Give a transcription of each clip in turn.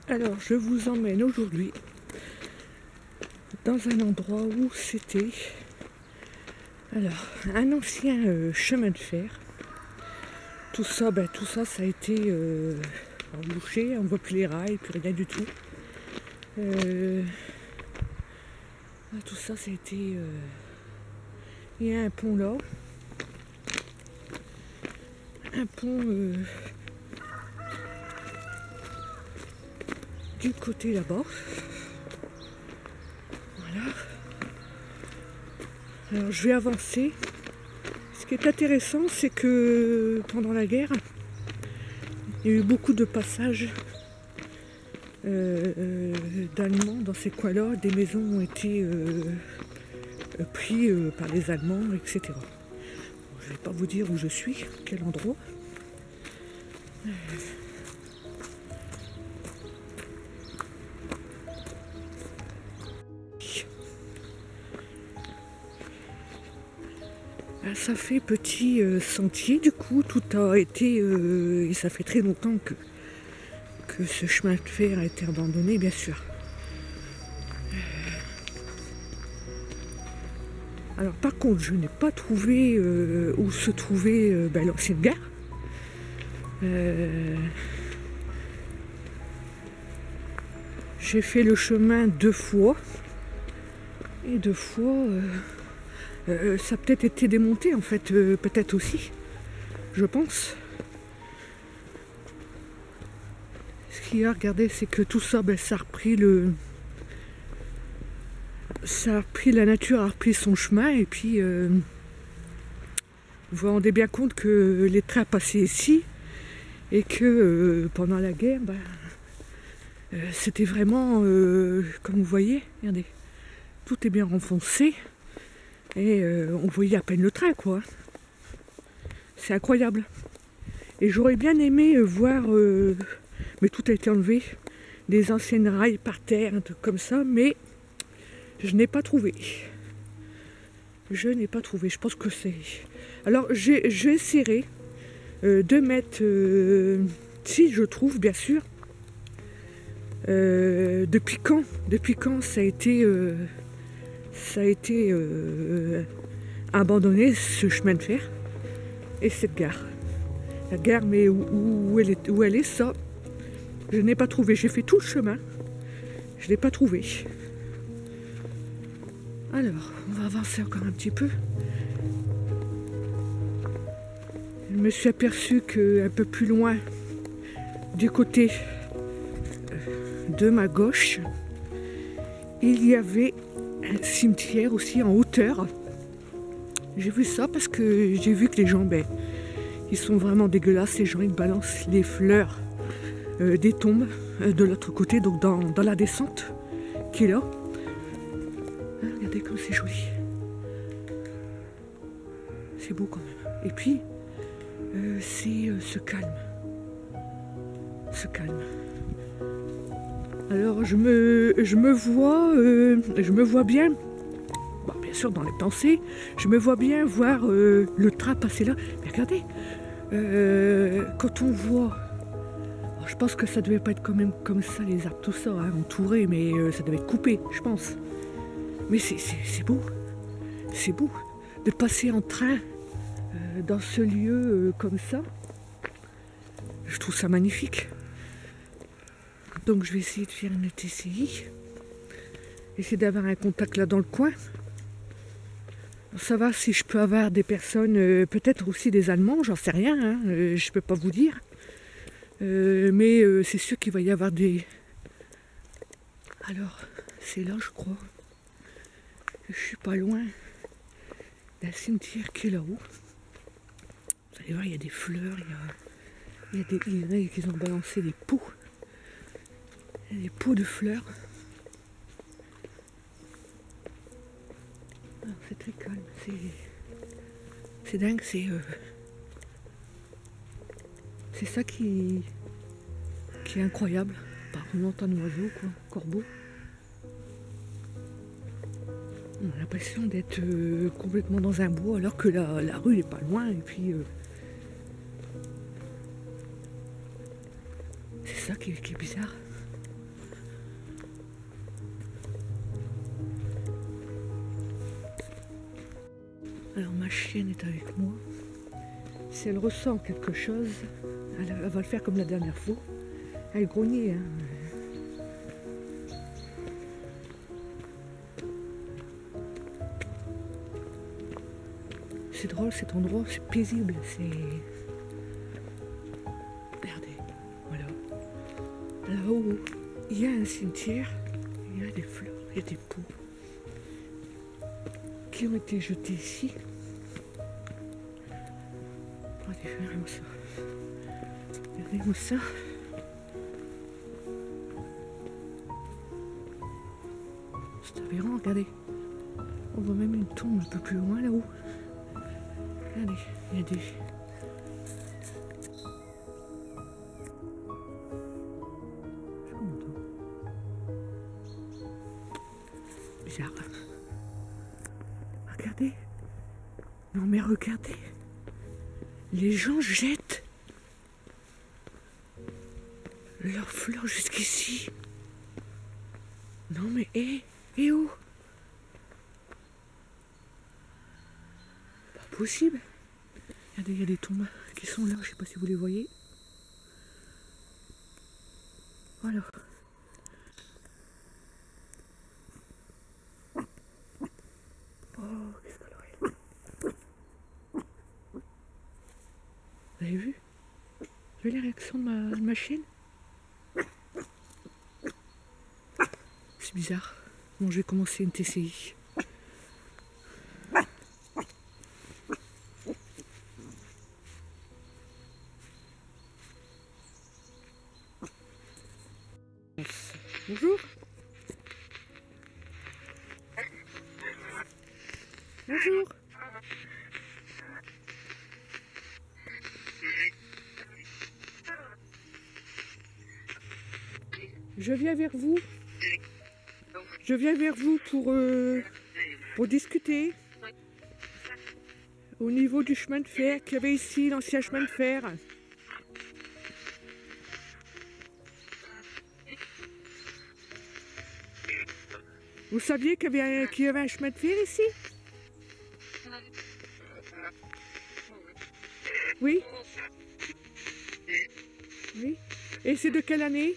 Alors je vous emmène aujourd'hui dans un endroit où c'était un ancien chemin de fer. Tout ça, ça a été embouché, on ne voit plus les rails, plus rien du tout. Tout ça, ça a été... il y a un pont là. Un pont du côté là-bas. Voilà. Alors je vais avancer. Ce qui est intéressant, c'est que pendant la guerre, il y a eu beaucoup de passages d'Allemands dans ces coins-là. Des maisons ont été prises par les Allemands, etc. Bon, je ne vais pas vous dire où je suis, quel endroit. Ça fait petit sentier, du coup, tout a été... et ça fait très longtemps que ce chemin de fer a été abandonné, bien sûr. Alors par contre, je n'ai pas trouvé où se trouvait l'ancienne gare. J'ai fait le chemin 2 fois. Et 2 fois... ça a peut-être été démonté en fait, peut-être aussi, je pense. Ce qu'il y a, regardez, c'est que tout ça, ça a repris la nature a repris son chemin et puis vous vous rendez bien compte que les trains passaient ici et que pendant la guerre, c'était vraiment, comme vous voyez, regardez, tout est bien renfoncé. Et on voyait à peine le train, quoi. C'est incroyable. Et j'aurais bien aimé voir, mais tout a été enlevé, des anciennes rails par terre, un truc comme ça, mais je n'ai pas trouvé. Je n'ai pas trouvé, je pense que c'est... Alors, j'essaierai de mettre, si je trouve, bien sûr, depuis quand ça a été... abandonné, ce chemin de fer et cette gare. La gare, mais où elle est, ça, je n'ai pas trouvé. J'ai fait tout le chemin, je n'ai pas trouvé. Alors, on va avancer encore un petit peu. Je me suis aperçue qu'un peu plus loin, du côté de ma gauche, il y avait un cimetière aussi en hauteur. J'ai vu ça parce que j'ai vu que les gens, ils sont vraiment dégueulasses. Les gens, ils balancent les fleurs des tombes de l'autre côté, donc dans la descente qui est là. Hein, regardez comme c'est joli. C'est beau quand même. Et puis, c'est ce calme. Ce calme. Alors je me vois bien, bien sûr dans les pensées, je me vois bien voir le train passer là. Mais regardez, quand on voit, alors je pense que ça devait pas être quand même comme ça les arbres, tout ça, hein, entouré, mais ça devait être coupé, je pense. Mais c'est beau de passer en train dans ce lieu comme ça. Je trouve ça magnifique. Donc je vais essayer de faire une TCI. Essayer d'avoir un contact là dans le coin. Pour savoir si je peux avoir des personnes, peut-être aussi des Allemands, j'en sais rien, hein, je ne peux pas vous dire. Mais c'est sûr qu'il va y avoir des... Alors, c'est là je crois. Je suis pas loin d'un cimetière qui est là-haut. Vous allez voir, il y a des fleurs, il y en a qui ont balancé des pots. Des pots de fleurs. C'est très calme. C'est dingue. C'est ça qui est incroyable. Par contre, on entend un oiseau, quoi, un corbeau. On a l'impression d'être complètement dans un bois alors que la rue n'est pas loin. Et puis, c'est ça qui est bizarre. Alors ma chienne est avec moi. Si elle ressent quelque chose, elle va le faire comme la dernière fois. Elle grognait, hein. C'est drôle cet endroit, c'est paisible, c'est... Regardez, voilà. Là-haut, il y a un cimetière, il y a des fleurs, il y a des pots qui ont été jetés ici. Regardez-moi ça. Regardez-moi ça. C'est aberrant, regardez. On voit même une tombe un peu plus loin là-haut. Regardez, il y a des... Bizarre. Regardez. Non mais regardez. Les gens jettent leurs fleurs jusqu'ici. Non mais hé, oh. Pas possible. Regardez, il y a des tombes qui sont là, je sais pas si vous les voyez. Voilà. Oh, qu'est-ce qu'elle aurait. Vous avez vu? Vous avez la réaction de ma chienne? C'est bizarre. Bon, je vais commencer une TCI. Bonjour. Bonjour. Je viens vers vous. Je viens vers vous pour discuter au niveau du chemin de fer qu'il y avait ici, l'ancien chemin de fer. Vous saviez qu'il y avait un chemin de fer ici? Oui? Oui? Et c'est de quelle année?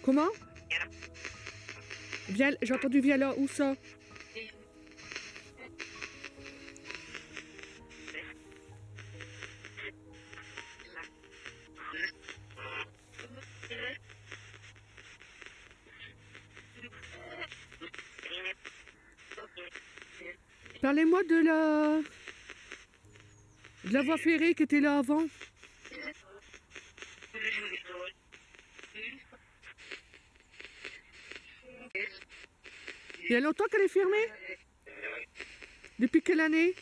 Comment? J'ai entendu viens là, où ça? Parlez-moi de la voie ferrée qui était là avant. Il y a longtemps qu'elle est fermée? Depuis quelle année?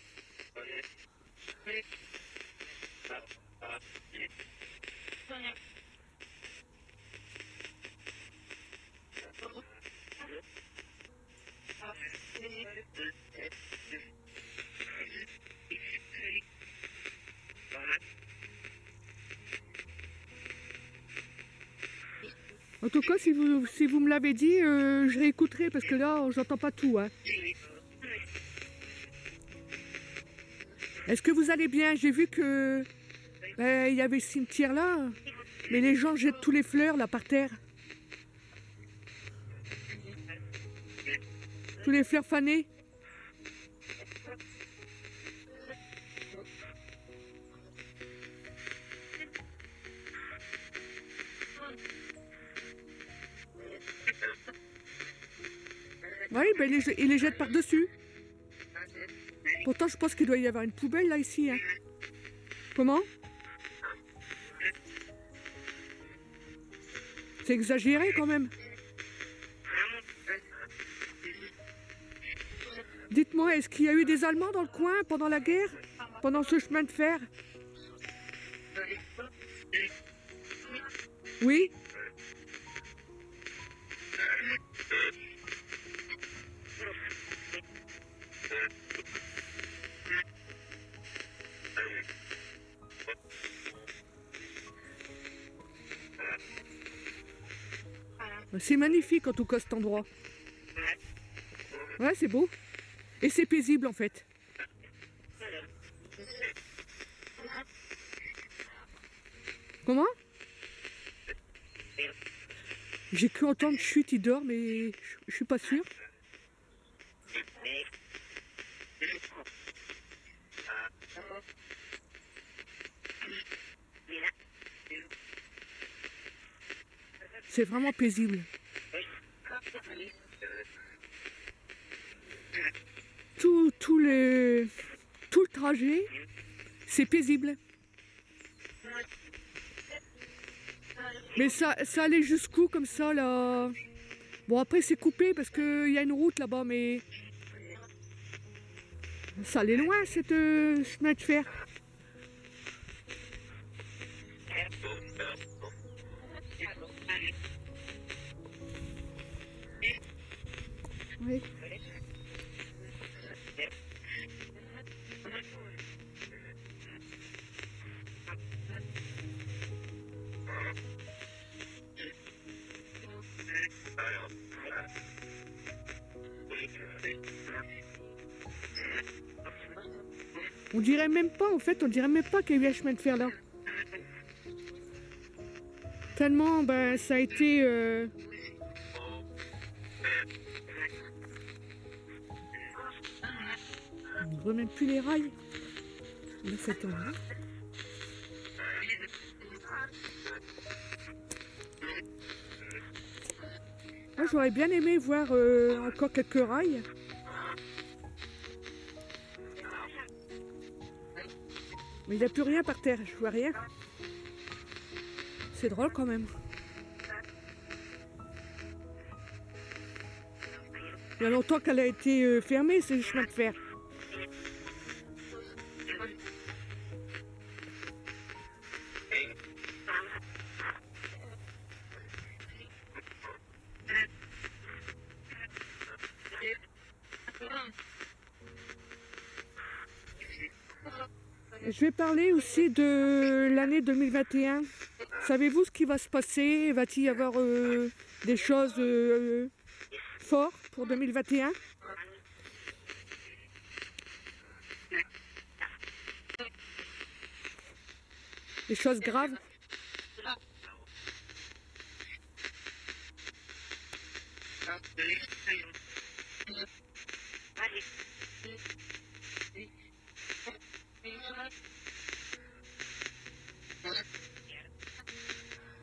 En tout cas, si vous me l'avez dit, je réécouterai parce que là, j'entends pas tout. Hein. Est-ce que vous allez bien? J'ai vu que il y avait ce cimetière là, mais les gens jettent tous les fleurs là par terre. Tous les fleurs fanées. Oui, ben il les jette par-dessus. Pourtant, je pense qu'il doit y avoir une poubelle là, ici. Hein. Comment? C'est exagéré quand même. Dites-moi, est-ce qu'il y a eu des Allemands dans le coin pendant la guerre? Pendant ce chemin de fer? Oui. C'est magnifique en tout cas cet endroit. Ouais, c'est beau. Et c'est paisible en fait. Comment? J'ai cru entendre chut, il dort, mais je suis pas sûre. C'est vraiment paisible. Tout le trajet, c'est paisible. Mais ça allait jusqu'où comme ça là? Bon après c'est coupé parce qu'il y a une route là-bas, mais ça allait loin cette chemin de fer. Oui. On dirait même pas, en fait, on dirait même pas qu'il y a eu un chemin de fer là. Tellement, ben, ça a été... On ne voit même plus les rails de cet endroit. Moi, j'aurais bien aimé voir encore quelques rails. Mais il n'y a plus rien par terre, je vois rien. C'est drôle quand même. Il y a longtemps qu'elle a été fermée, ce chemin de fer. Je vais parler aussi de l'année 2021. Savez-vous ce qui va se passer? Va-t-il y avoir des choses fortes pour 2021? Des choses graves?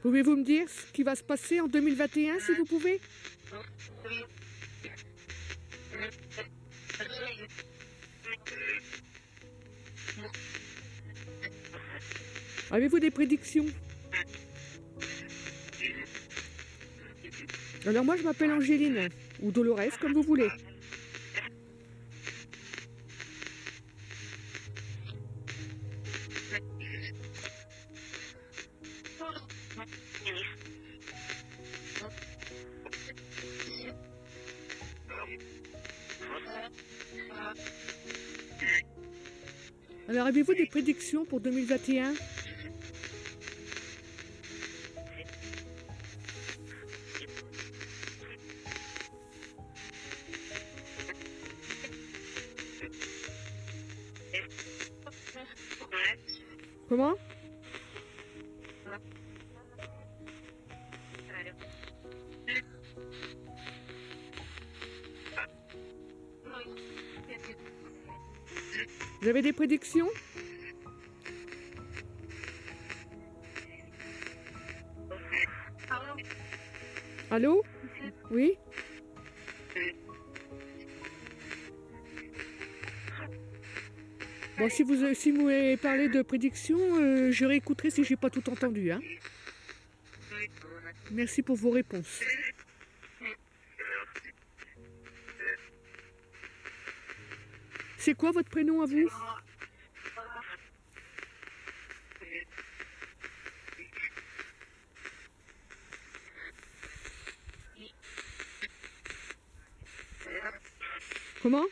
Pouvez-vous me dire ce qui va se passer en 2021, si vous pouvez? Avez-vous des prédictions? Alors moi je m'appelle Angéline, ou Dolores, comme vous voulez. Alors avez-vous des prédictions pour 2021? Comment? Vous avez des prédictions? Allô? Oui? Bon, si vous voulez parler de prédictions, je réécouterai si j'ai pas tout entendu. Hein. Merci pour vos réponses. C'est quoi votre prénom à vous? Comment?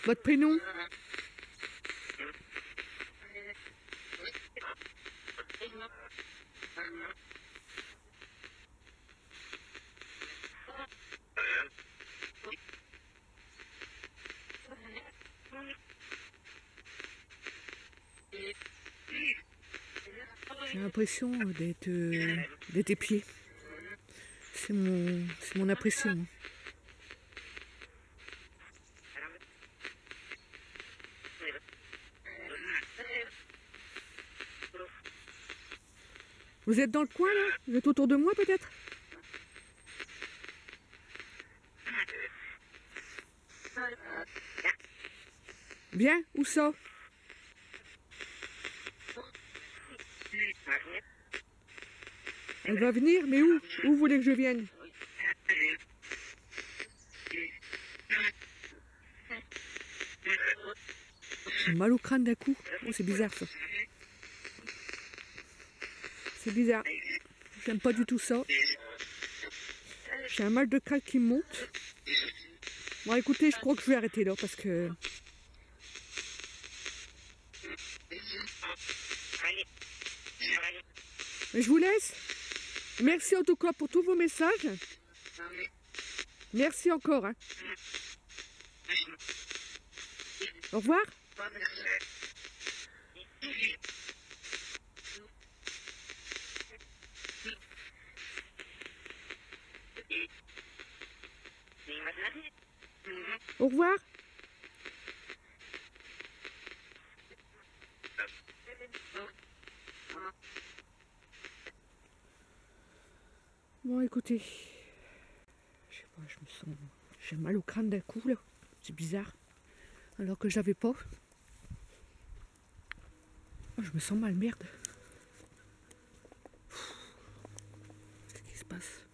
Votre prénom? J'ai l'impression d'être épié. C'est mon impression. Vous êtes dans le coin là? Vous êtes autour de moi peut-être? Bien, où ça? Elle va venir, mais où? Où vous voulez que je vienne? J'ai mal au crâne d'un coup. Oh, c'est bizarre ça. C'est bizarre. J'aime pas du tout ça. J'ai un mal de crâne qui me monte. Bon écoutez, je crois que je vais arrêter là parce que... Mais je vous laisse. Merci en tout cas pour tous vos messages. Merci encore. Hein. Au revoir. Au revoir. Bon écoutez, je sais pas, je me sens... J'ai mal au crâne d'un coup là. C'est bizarre. Alors que j'avais pas. Oh, je me sens mal, merde. Qu'est-ce qui se passe?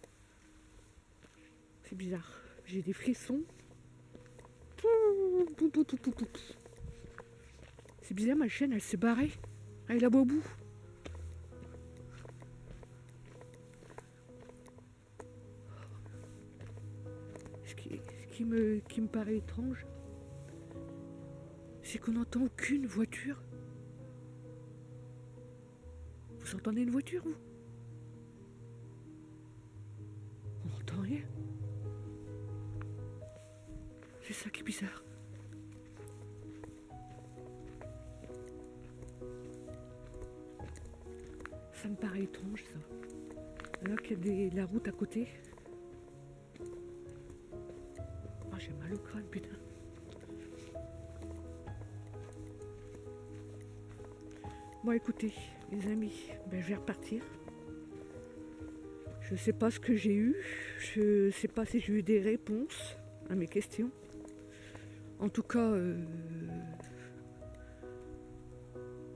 C'est bizarre. J'ai des frissons. C'est bizarre, ma chaîne, elle s'est barrée. Elle est là-bas au bout. Ce qui me paraît étrange, c'est qu'on n'entend aucune voiture. Vous entendez une voiture, vous? On n'entend rien. C'est ça qui est bizarre. Ça me paraît étrange, ça. Alors qu'il y a la route à côté. Oh, j'ai mal au crâne, putain. Bon, écoutez, les amis, ben, je vais repartir. Je sais pas ce que j'ai eu. Je sais pas si j'ai eu des réponses à mes questions. En tout cas,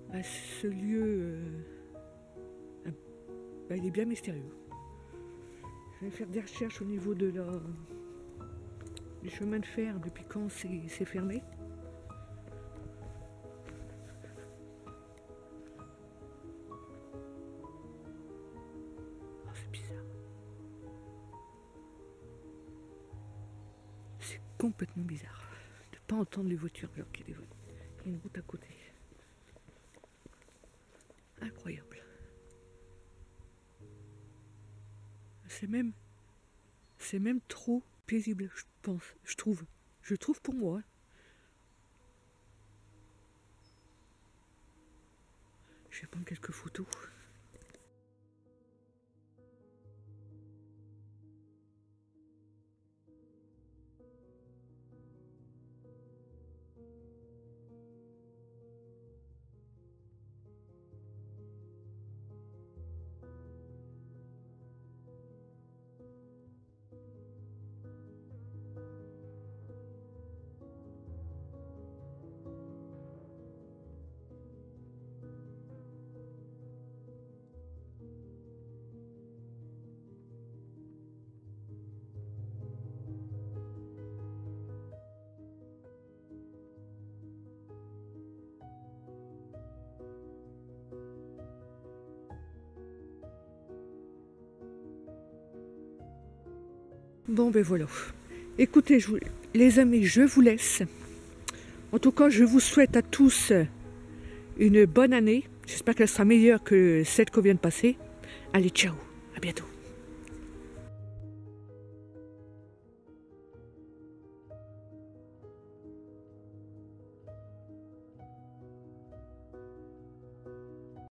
ben, ce lieu, ben, il est bien mystérieux. Je vais faire des recherches au niveau de du chemin de fer, depuis quand c'est fermé. Oh, c'est bizarre. C'est complètement bizarre de ne pas entendre les voitures alors qu'il y a une route à côté. Incroyable. C'est même trop paisible, je pense, je trouve. Je trouve pour moi. Je vais prendre quelques photos. Bon, ben voilà. Écoutez, les amis, je vous laisse. En tout cas, je vous souhaite à tous une bonne année. J'espère qu'elle sera meilleure que celle qu'on vient de passer. Allez, ciao, à bientôt.